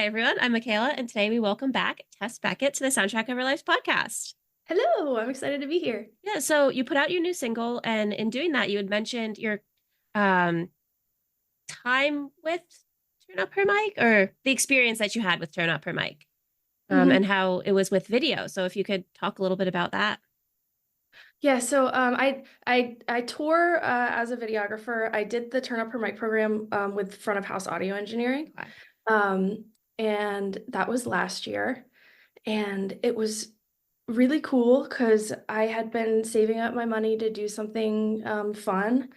Hi, everyone. I'm Mackayla, and today we welcome back Tess Becket to the Soundtrack of Our Lives podcast. Hello, I'm excited to be here. Yeah, so you put out your new single, and in doing that, you had mentioned your um, time with Turn Up Her Mic, or the experience that you had with Turn Up Her Mic, and hmm how it was with video. So if you could talk a little bit about that. Yeah, so I tour as a videographer. I did the Turn Up Her Mic program with front of house audio engineering, Okay. um, and that was last year, and it was really cool because I had been saving up my money to do something fun,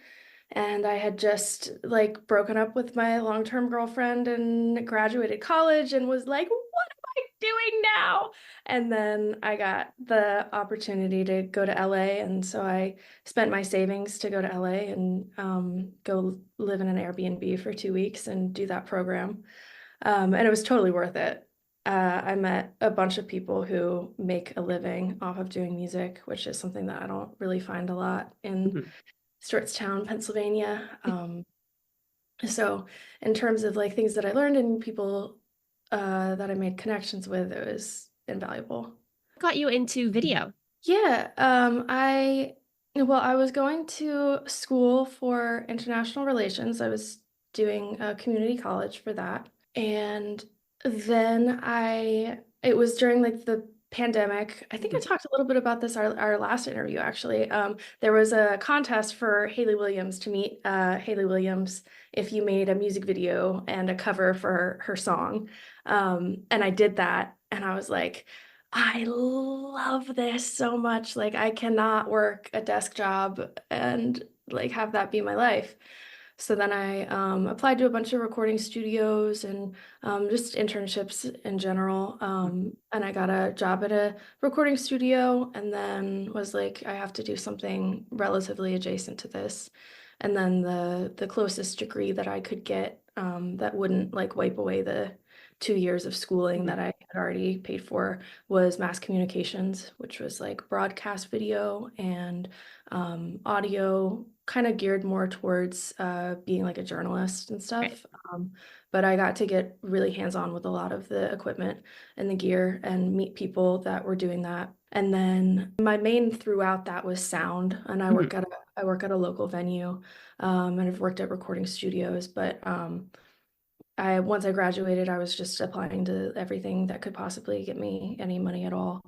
and I had just like broken up with my long-term girlfriend and graduated college and was like, what am I doing now? And then I got the opportunity to go to LA. And so I spent my savings to go to LA and go live in an Airbnb for 2 weeks and do that program. And it was totally worth it. I met a bunch of people who make a living off of doing music, which is something that I don't really find a lot in Mhm. Stewartstown, Pennsylvania. So in terms of like things that I learned and people that I made connections with, it was invaluable. Got you into video. Yeah, I was going to school for international relations. I was doing a community college for that. And then it was during like the pandemic. I think I Mhm. talked a little bit about this our last interview actually. There was a contest for Haley Williams to meet Haley Williams if you made a music video and a cover for her song. And I did that, and I was like, I love this so much. Like, I cannot work a desk job and like have that be my life. So then I applied to a bunch of recording studios and just internships in general. And I got a job at a recording studio and then was like, I have to do something relatively adjacent to this. And then the closest degree that I could get that wouldn't like wipe away the 2 years of schooling Mhm. that I had already paid for was mass communications, which was like broadcast video and audio, kind of geared more towards being like a journalist and Right. stuff. But I got to get really hands-on with a lot of the equipment and the gear and meet people that were doing that. And then my main throughout that was sound, and Mhm. I work at a local venue, and I've worked at recording studios, but I once I graduated, I was just applying to everything that could possibly get me any money at all.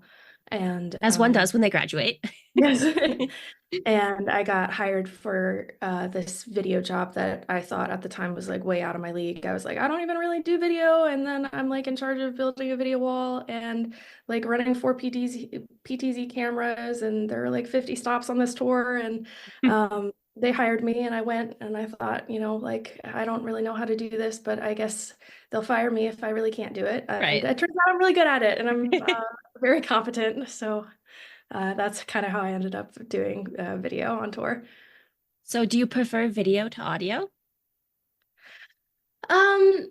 And As one does when they graduate. yes. And I got hired for this video job that I thought at the time was like way out of my league. I was like, I don't even really do video. And then I'm like in charge of building a video wall and like running four PTZ cameras. And there are like 50 stops on this tour. And they hired me and I went and I thought, like, I don't really know how to do this, but I guess they'll fire me if I really can't do it. And Right. it turns out I'm really good at it and I'm very competent. So that's kind of how I ended up doing video on tour. So do you prefer video to audio? Um,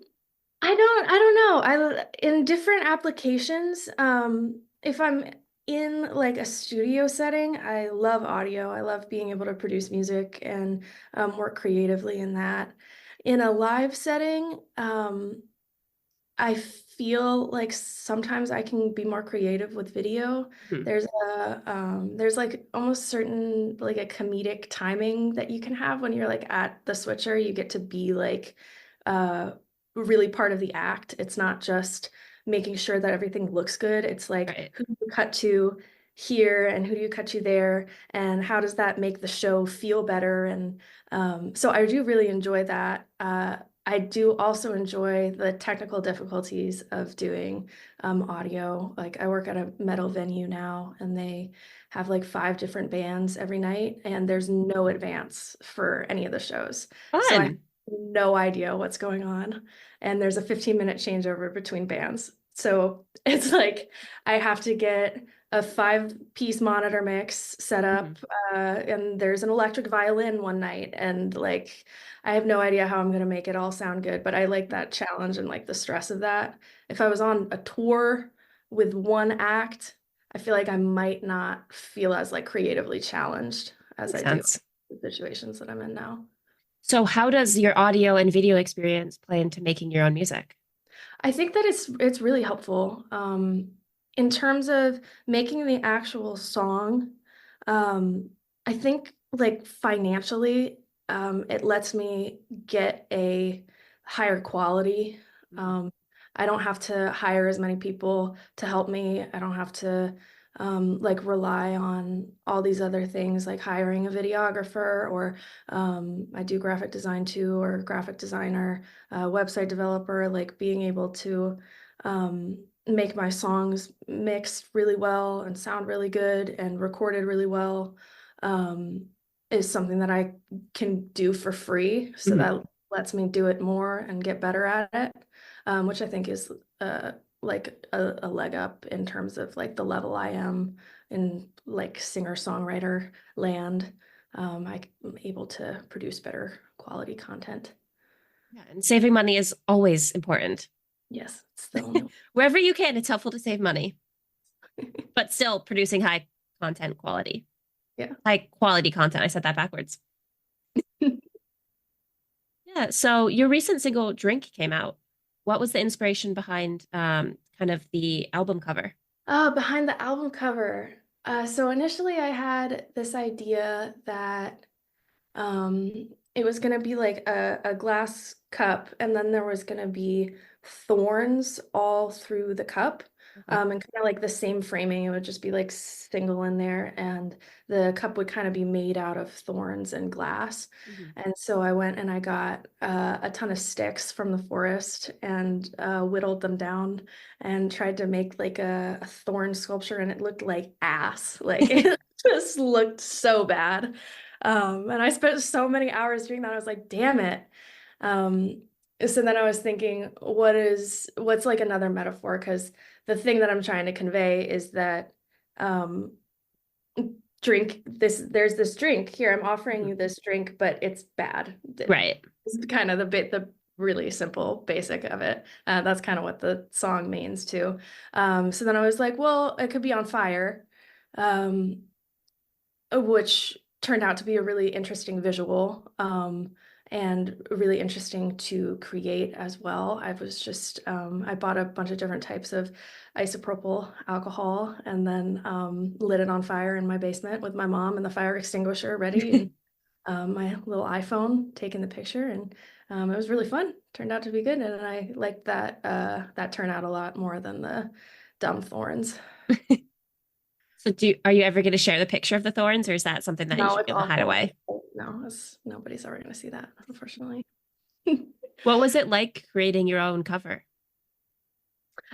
I don't know. In different applications, if I'm in like a studio setting, I love audio. I love being able to produce music and work creatively in that. In a live setting, I feel like sometimes I can be more creative with video. Mhm. There's like almost certain like a comedic timing that you can have when you're like at the switcher. You get to be like uh really part of the act. It's not just making sure that everything looks good. It's like Right. who do you cut to here and who do you cut to there and how does that make the show feel better? And so I do really enjoy that. I do also enjoy the technical difficulties of doing audio. Like I work at a metal venue now, and they have like five different bands every night, and there's no advance for any of the shows. So I have Fun. no idea what's going on. And there's a 15-minute changeover between bands. So it's like I have to get a five-piece monitor mix set Mhm. up, and there's an electric violin one night, and like I have no idea how I'm gonna make it all sound good, but I like that challenge and like the stress of that. If I was on a tour with one act, I feel like I might not feel as like creatively challenged as Makes I do sense. in the situations that I'm in now. So how does your audio and video experience play into making your own music? I think that it's really helpful in terms of making the actual song. Um, I think like financially, it lets me get a higher quality. Mhm. Um, I don't have to hire as many people to help me. I don't have to like rely on all these other things like hiring a videographer or I do graphic design too, or graphic designer, website developer, like being able to make my songs mixed really well and sound really good and recorded really well um, is something that I can do for free. So Mhm. that lets me do it more and get better at it, which I think is uh, like a leg up in terms of like the level I am in like singer-songwriter land. I'm able to produce better quality content. Yeah, and saving money is always important. Yes, it's the only Wherever you can, it's helpful to save money, but still producing high content quality. yeah. High quality content. I said that backwards. Yeah. So your recent single Drink came out. What was the inspiration behind kind of the album cover? Behind the album cover. So initially I had this idea that it was gonna be like a glass cup, and then there was gonna be thorns all through the cup. Okay. And kind of like the same framing. It would just be like single in there, and the cup would kind of be made out of thorns and glass. Mhm. And so I went and I got a ton of sticks from the forest and whittled them down and tried to make like a thorn sculpture, and it looked like ass. Like it just looked so bad. And I spent so many hours doing that. I was like, damn it. Um, so then I was thinking, what's like another metaphor? Because the thing that I'm trying to convey is that um, drink this, there's this drink here. I'm offering Mhm. you this drink, but it's bad. Right. This is kind of the really simple basic of it. That's kind of what the song means too. So then I was like, well, it could be on fire. Um, which turned out to be a really interesting visual and really interesting to create as well. I bought a bunch of different types of isopropyl alcohol and then lit it on fire in my basement with my mom and the fire extinguisher ready and my little iPhone taking the picture. And it was really fun. Turned out to be good. And I liked that turnout a lot more than the dumb thorns. So are you ever going to share the picture of the thorns, or is that something that No, you're it's going to hide awful. away? No, nobody's ever going to see that, unfortunately. What was it like creating your own cover?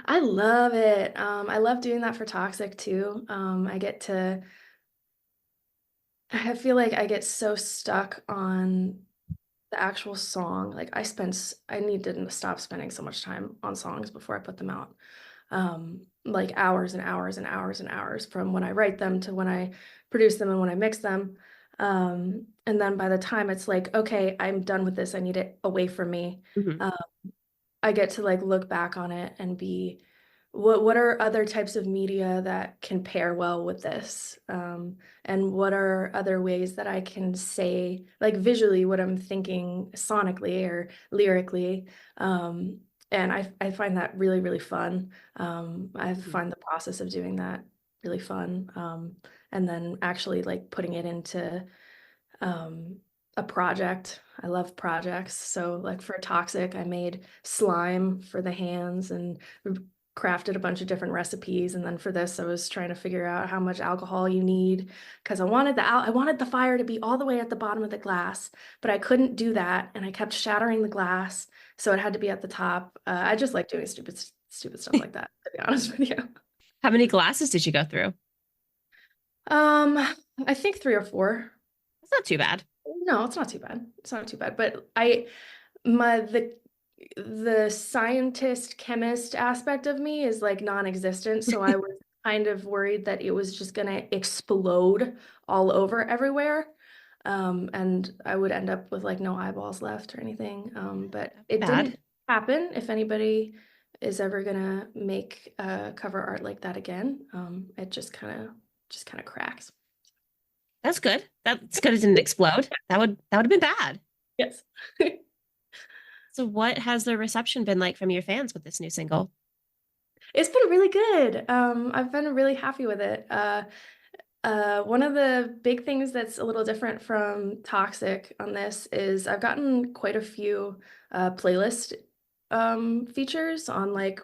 I love it. I love doing that for Toxic too. I feel like I get so stuck on the actual song. Like I need to stop spending so much time on songs before I put them out. Like hours and hours and hours and hours from when I write them to when I produce them and when I mix them. And then by the time it's like, okay, I'm done with this, I need it away from me. Mhm. Um, I get to like look back on it and be, what are other types of media that can pair well with this? And what are other ways that I can say, like visually, what I'm thinking sonically or lyrically? And I find that really, really fun. I Mhm. find the process of doing that really fun. And then actually like putting it into um, a project. I love projects. So like for Toxic, I made slime for the hands and crafted a bunch of different recipes. And then for this, I was trying to figure out how much alcohol you need because I wanted the fire to be all the way at the bottom of the glass, but I couldn't do that, and I kept shattering the glass, so it had to be at the top. I just like doing stupid stuff like that, to be honest with you. How many glasses did you go through? Um, I think three or four. That's not too bad. No, it's not too bad. It's not too bad. But I my the scientist chemist aspect of me is like non-existent, so I was kind of worried that it was just gonna explode all over everywhere. And I would end up with like no eyeballs left or anything. But That'd be it bad. didn't happen. If anybody is ever gonna make cover art like that again, it just kind of cracks. That's good. That's good it didn't explode. That would have been bad. Yes. So what has the reception been like from your fans with this new single? It's been really good. I've been really happy with it. One of the big things that's a little different from Toxic on this is I've gotten quite a few playlist features on like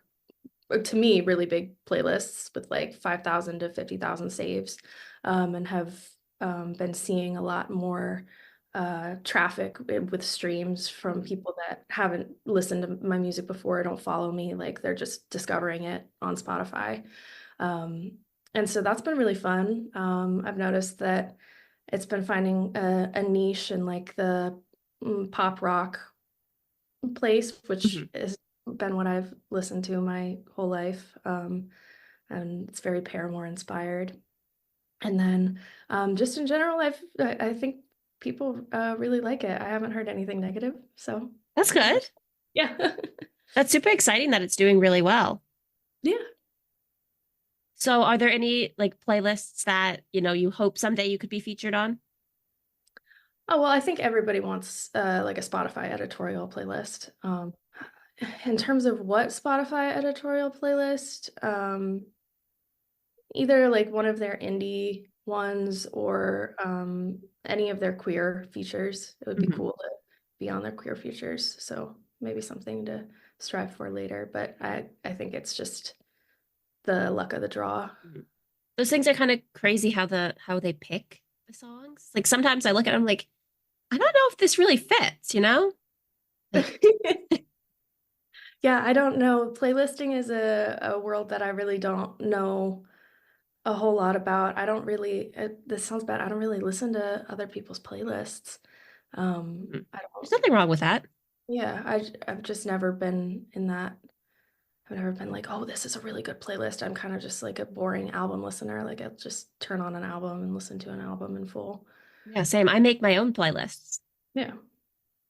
to me really big playlists with like 5,000 to 50,000 saves, and have been seeing a lot more traffic with streams from people that haven't listened to my music before, don't follow me, like they're just discovering it on Spotify. Um, and so that's been really fun. I've noticed that it's been finding a niche in like the pop rock place, which Mhm. has been what I've listened to my whole life. And it's very Paramore inspired. And then just in general, I think people really like it. I haven't heard anything negative, so That's yeah. good. Yeah. That's super exciting that it's doing really well. Yeah. So are there any like playlists that, you hope someday you could be featured on? Oh, well, I think everybody wants like a Spotify editorial playlist. In terms of what Spotify editorial playlist, either like one of their indie ones or any of their queer features. It would be Mhm. cool to be on their queer features. So maybe something to strive for later. But I think it's just the luck of the draw. Mhm. Those things are kind of crazy how they pick the songs. Like sometimes I look at them like, I don't know if this really fits, you know? Like, Yeah, I don't know. Playlisting is a world that I really don't know a whole lot about. I don't really, this sounds bad. I don't really listen to other people's playlists. mhm. I There's don't, nothing wrong with that. yeah, I've just never been in that. I've never been like, oh, this is a really good playlist. I'm kind of just like a boring album listener. Like I'll just turn on an album and listen to an album in full. Yeah, same. I make my own playlists Yeah.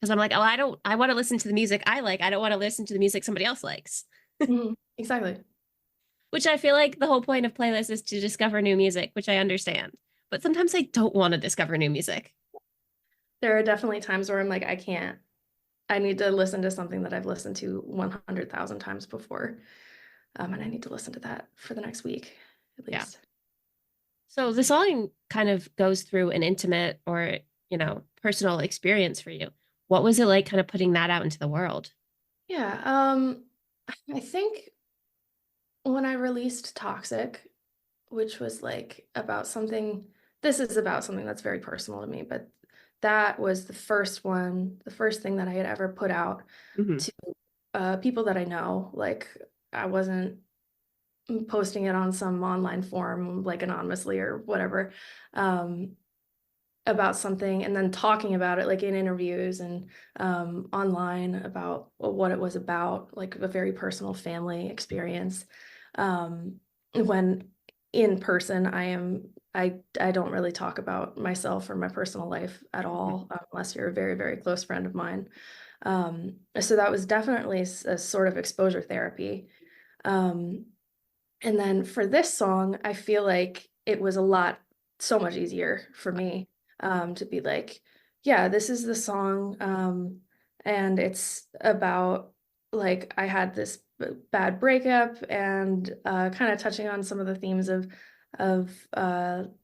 because I'm like, oh, I want to listen to the music I like. I don't want to listen to the music somebody else likes. Exactly. Which I feel like the whole point of playlists is to discover new music, which I understand. But sometimes I don't want to discover new music. There are definitely times where I'm like, I can't. I need to listen to something that I've listened to 100,000 times before. And I need to listen to that for the next week at Yeah. least. So the song kind of goes through an intimate or, personal experience for you. What was it like kind of putting that out into the world? Yeah. I think when I released Toxic, which was like about something, this is about something that's very personal to me, but that was the first one, the first thing that I had ever put out Hmm. to people that I know. Like I wasn't posting it on some online forum, like anonymously or whatever, um, about something and then talking about it like in interviews and online about what it was about, like a very personal family experience. Um, when in person, I don't really talk about myself or my personal life at Hmm. all, unless you're a very, very close friend of mine. So that was definitely a sort of exposure therapy. Um, and then for this song, I feel like it was so much easier for me to be like, yeah, this is the song. And it's about like I had this bad breakup and kind of touching on some of the themes of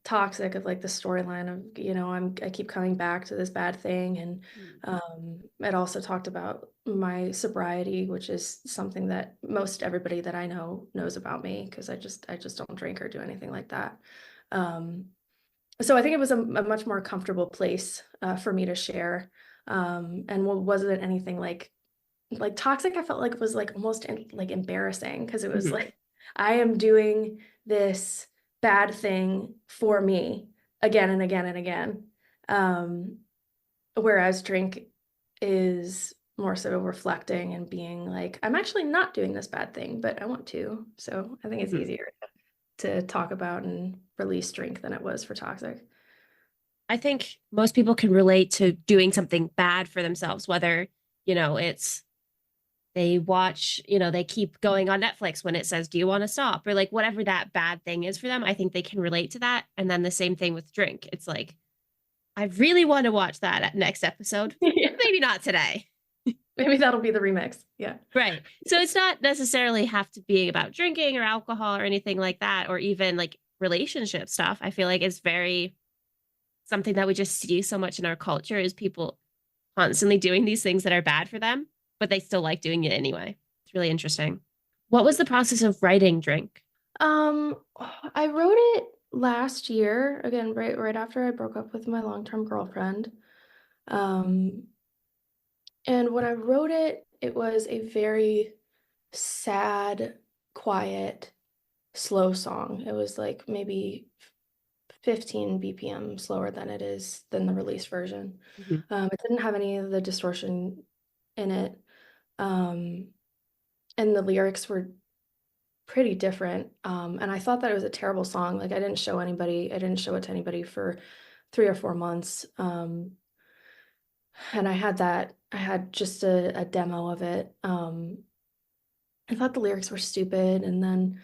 toxic, of like the storyline of, I keep coming back to this bad thing. And it also talked about my sobriety, which is something that most everybody that I know knows about me because I just don't drink or do anything like that. Um, so I think it was a much more comfortable place for me to share. And wasn't anything like toxic. I felt like it was like almost like embarrassing because it was Hmm. like I am doing this bad thing for me again and again and again. Um, Whereas drink is more so reflecting and being like, I'm actually not doing this bad thing, but I want to. So I think it's Hmm. easier to talk about and release drink than it was for toxic. I think most people can relate to doing something bad for themselves, whether, it's they watch, they keep going on Netflix when it says, do you want to stop? Or like whatever that bad thing is for them. I think they can relate to that. And then the same thing with drink. It's like, I really want to watch that next episode. Yeah. Maybe not today. maybe that'll be the remix. Yeah. Right. So it's not necessarily have to be about drinking or alcohol or anything like that, or even like relationship stuff. I feel like it's very something that we just see so much in our culture is people constantly doing these things that are bad for them, but they still like doing it anyway. It's really interesting. What was the process of writing Drink? Um, I wrote it last year, again, right after I broke up with my long-term girlfriend. Um, and when I wrote it, it was a very sad, quiet, slow song. It was like maybe 15 BPM slower than it is than the release version. Mhm. It didn't have any of the distortion in it. Um, and the lyrics were pretty different. And I thought that it was a terrible song. Like I didn't show it to anybody for 3 or 4 months. And I had just a demo of it. I thought the lyrics were stupid. And then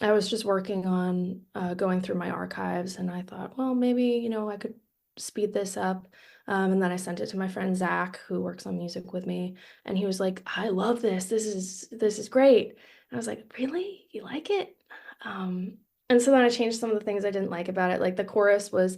I was just working on going through my archives, and I thought, well, maybe, I could speed this up. And then I sent it to my friend Zach, who works on music with me, and he was like, I love this. This is great. And I was like, really? You like it? And so then I changed some of the things I didn't like about it. Like the chorus was,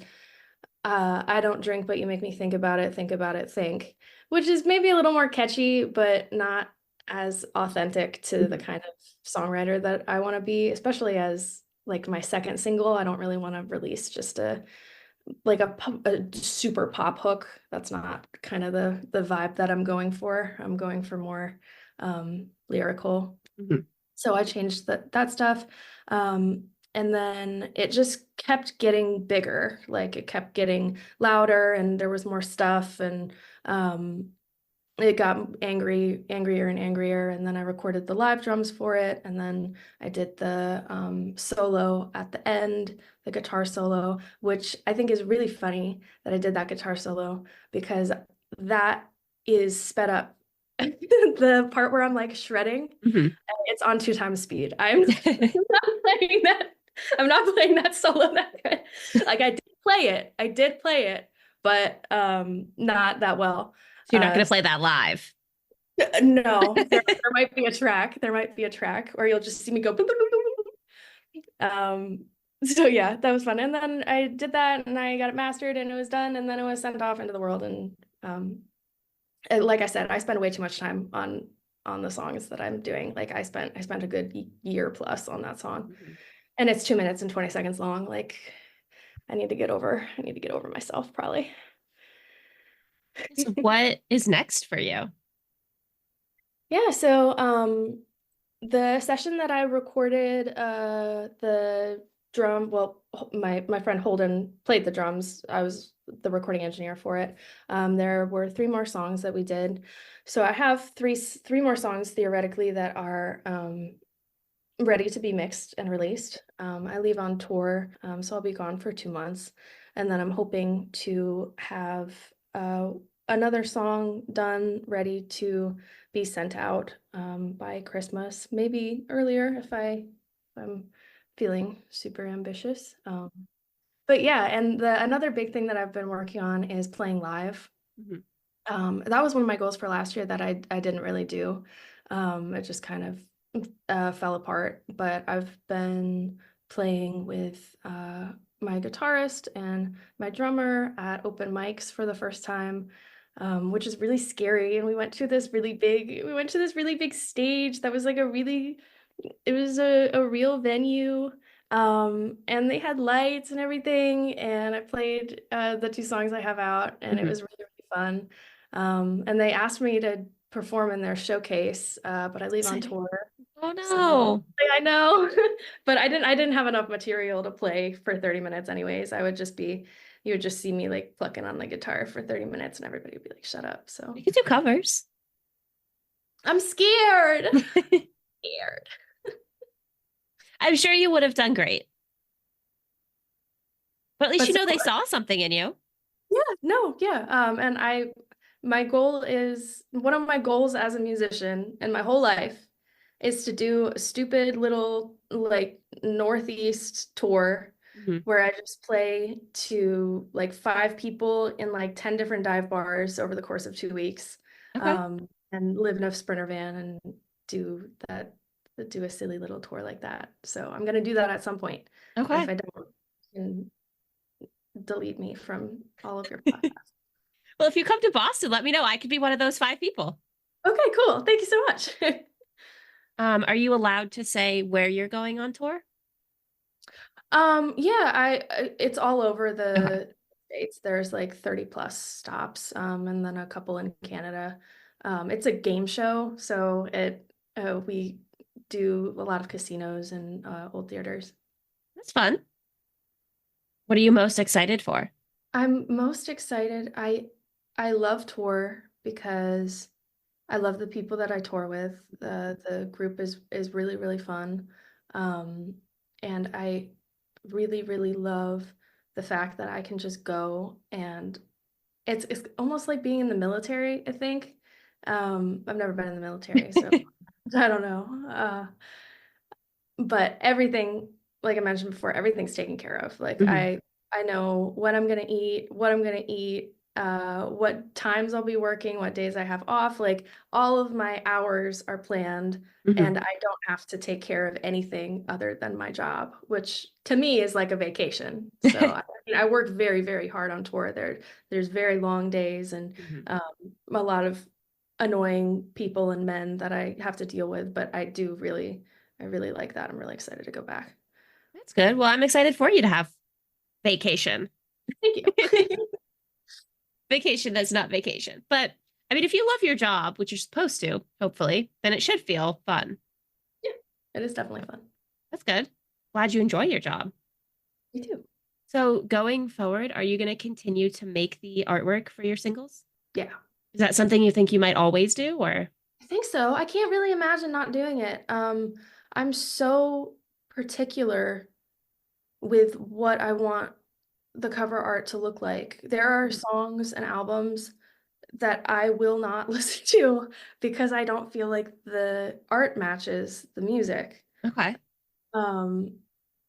I don't drink, but you make me think about it, think about it, think, which is maybe a little more catchy, but not as authentic to the Mhm. kind of songwriter that I want to be, especially as like my second single. I don't really want to release just a super pop hook. That's not kind of the vibe that I'm going for. I'm going for more lyrical. Mhm. So I changed that stuff. And then it just kept getting bigger. Like it kept getting louder and there was more stuff, and it got angrier and angrier. And then I recorded the live drums for it. And then I did the solo at the end, the guitar solo, which I think is really funny that I did that guitar solo because that is sped up. The part where I'm like shredding, Mhm. it's on 2 times speed. I'm not playing that. I'm not playing that solo that good. Like I did play it, but not that well. So you're not going Uh, to play that live. no, there might be a track. There might be a track, or you'll just see me go. Boop, boop, boop, boop, boop. So yeah, that was fun. And then I did that, and I got it mastered, and it was done, and then it was sent off into the world. And like I said, I spend way too much time on the songs that I'm doing. Like I spent a good year plus on that song, Mhm. and it's 2 minutes and 20 seconds long. Like I need to get over myself probably. So what is next for you? Yeah, so the session that I recorded, the drum, well, my friend Holden played the drums. I was the recording engineer for it. There were 3 more songs that we did. So I have three more songs theoretically that are ready to be mixed and released. I leave on tour, so I'll be gone for 2 months. And then I'm hoping to have another song done, ready to be sent out by Christmas, maybe earlier if I'm feeling super ambitious. But yeah, and another big thing that I've been working on is playing live. Mhm. That was one of my goals for last year that I didn't really do. It just kind of fell apart, but I've been playing with my guitarist and my drummer at open mics for the first time, which is really scary. And we went to this really big stage that was like it was a real venue. And they had lights and everything, and I played the 2 songs I have out, and it Mhm. was really, really fun. And they asked me to perform in their showcase, but I leave on Exciting. tour. Oh So no. I know, but I didn't have enough material to play for 30 minutes anyways. You would just see me like plucking on the guitar for 30 minutes and everybody would be like, shut up. So You could do covers. I'm scared. Scared. I'm sure you would have done great. But at least But you so, know they saw something in you. yeah, no, yeah. And my goal is one of my goals as a musician in my whole life is to do a stupid little like Northeast tour Mhm. where I just play to like 5 people in like 10 different dive bars over the course of 2 weeks. Okay. and live in a Sprinter van and do that, do a silly little tour like that. So I'm gonna do that at some point. But if Okay. I don't, you can delete me from all of your podcasts. Well, if you come to Boston, let me know. I could be one of those 5 people. Okay, cool. Thank you so much. Are you allowed to say where you're going on tour? Yeah, it's all over Okay. the States. There's like 30 plus stops, and then a couple in Canada. It's a game show, so we do a lot of casinos and old theaters. That's fun. What are you most excited for? I'm most excited. I love tour because I love the people that I tour with. The group is really, really fun. Um, and I really love the fact that I can just go and it's almost like being in the military, I think. I've never been in the military, so I don't know. But everything, like I mentioned before, everything's taken care of. Like Hmm. I know what I'm gonna eat, what I'm gonna eat, what times I'll be working, what days I have off. Like all of my hours are planned, Hmm. and I don't have to take care of anything other than my job, which to me is like a vacation. So I work very hard on tour. There's very long days and Hmm. um, a lot of annoying people and men that I have to deal with, but I really like that. I'm really excited to go back. That's good. Well, I'm excited for you to have vacation. Thank you. Vacation that's not vacation. But I mean, if you love your job, which you're supposed to, hopefully, then it should feel fun. Yeah, it is definitely fun. That's good. Glad you enjoy your job. Me too. So, going forward, are you going to continue to make the artwork for your singles? Yeah, Is that something you think you might always do, or? I think so. I can't really imagine not doing it. I'm so particular with what I want the cover art to look like. There are songs and albums that I will not listen to because I don't feel like the art matches the music. Okay. Um,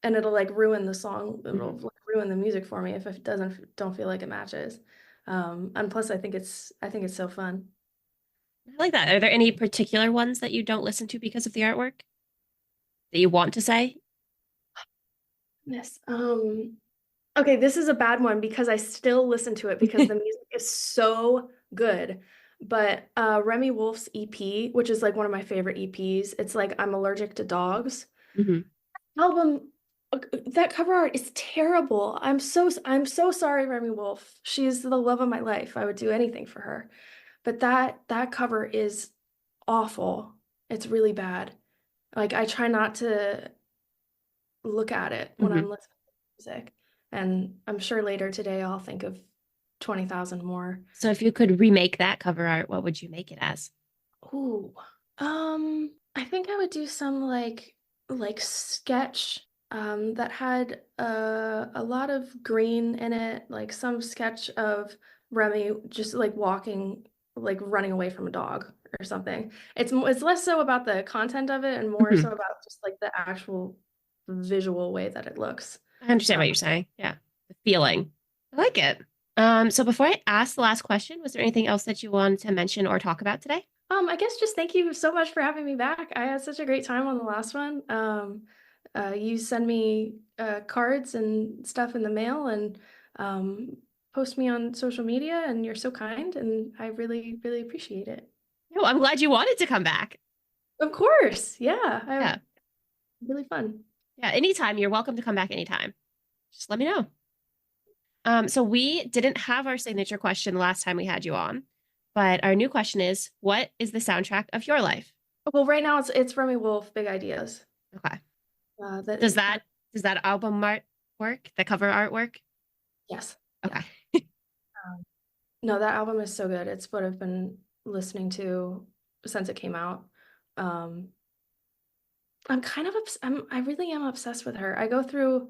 and it'll like ruin the song, it'll Hmm. like ruin the music for me if it don't feel like it matches. And plus I think it's so fun. I like that. Are there any particular ones that you don't listen to because of the artwork that you want to say? Yes. Okay, this is a bad one because I still listen to it because the music is so good. But Remy Wolf's EP, which is like one of my favorite EPs, it's like I'm allergic to dogs. Hmm. Album, that cover art is terrible. I'm so sorry, Remy Wolf. She's the love of my life. I would do anything for her. But that cover is awful. It's really bad. Like I try not to look at it when Hmm. I'm listening to music. And I'm sure later today I'll think of 20,000 more. So, if you could remake that cover art, what would you make it as? Ooh. I think I would do some like sketch that had a lot of green in it, like some sketch of Remy just like walking, like running away from a dog or something. It's less so about the content of it and more Hmm. so about just like the actual visual way that it looks. I understand Um, what you're saying. Yeah. The feeling. I like it. So before I ask the last question, was there anything else that you wanted to mention or talk about today? I guess just thank you so much for having me back. I had such a great time on the last one. You send me cards and stuff in the mail and um, post me on social media, and you're so kind, and I really appreciate it. No, I'm glad you wanted to come back. Of course, yeah, I Yeah. really fun. Yeah. Anytime. You're welcome to come back anytime. Just let me know. So we didn't have our signature question last time we had you on, but our new question is, what is the soundtrack of your life? Well, right now it's Remy Wolf, Big Ideas. Okay. Does That that does that album art work? The cover artwork? yes, yeah. Okay. No, that album is so good. It's what I've been listening to since it came out. Um, I'm kind of I really am obsessed with her. I go through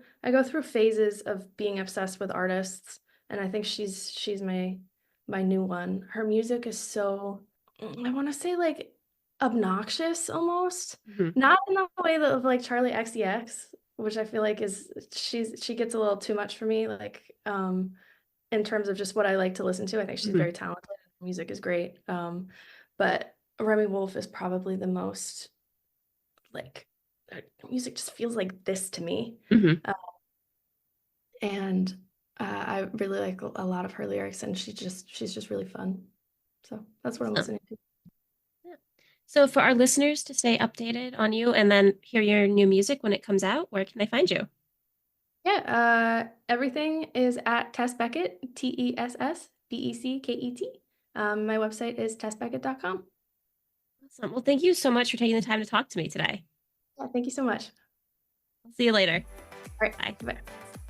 phases of being obsessed with artists, and I think she's my new one. Her music is so I want to say like obnoxious almost. Mhm. Not in the way that of like Charlie XCX, which I feel like is she gets a little too much for me like in terms of just what I like to listen to. I think she's Mhm. very talented, music is great. But Remy Wolf is probably the most like music just feels like this to me. Hmm. Uh, and I really like a lot of her lyrics, and she's just really fun. So that's what I'm Awesome. listening to. Yeah. So for our listeners to stay updated on you and then hear your new music when it comes out, where can they find you? Yeah, everything is at Tess Becket, TessBecket. My website is tessbecket.com. Awesome. Well, thank you so much for taking the time to talk to me today. Yeah, thank you so much. I'll see you later. All right, Bye. bye.